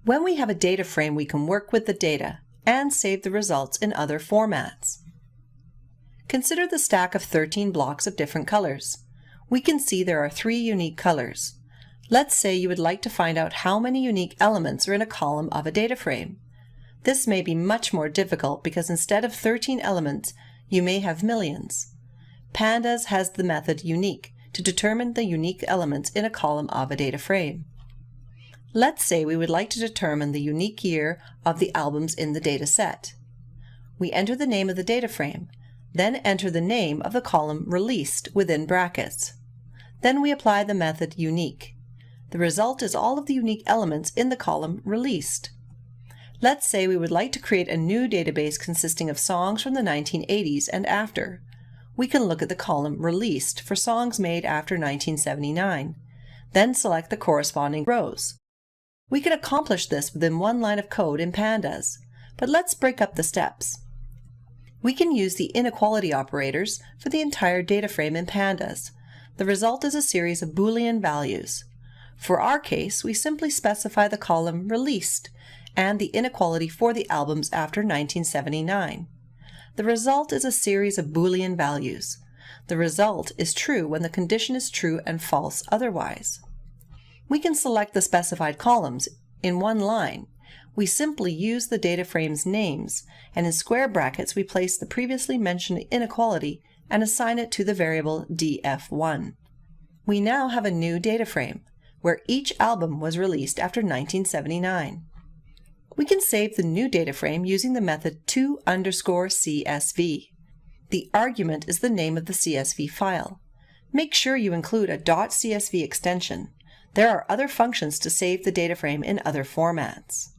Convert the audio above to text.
When we have a data frame, we can work with the data and save the results in other formats. Consider the stack of 13 blocks of different colors. We can see there are 3 unique colors. Let's say you would like to find out how many unique elements are in a column of a data frame. This may be much more difficult because instead of 13 elements, you may have millions. Pandas has the method unique to determine the unique elements in a column of a data frame. Let's say we would like to determine the unique year of the albums in the data set. We enter the name of the data frame, then enter the name of the column released within brackets. Then we apply the method unique. The result is all of the unique elements in the column released. Let's say we would like to create a new database consisting of songs from the 1980s and after. We can look at the column released for songs made after 1979, then select the corresponding rows. We can accomplish this within one line of code in Pandas, but let's break up the steps. We can use the inequality operators for the entire data frame in Pandas. The result is a series of Boolean values. For our case, we simply specify the column released and the inequality for the albums after 1979. The result is a series of Boolean values. The result is true when the condition is true and false otherwise. We can select the specified columns in one line. We simply use the data frame's names, and in square brackets we place the previously mentioned inequality and assign it to the variable df1. We now have a new data frame, where each album was released after 1979. We can save the new data frame using the method to_CSV. The argument is the name of the CSV file. Make sure you include a .csv extension. There are other functions to save the data frame in other formats.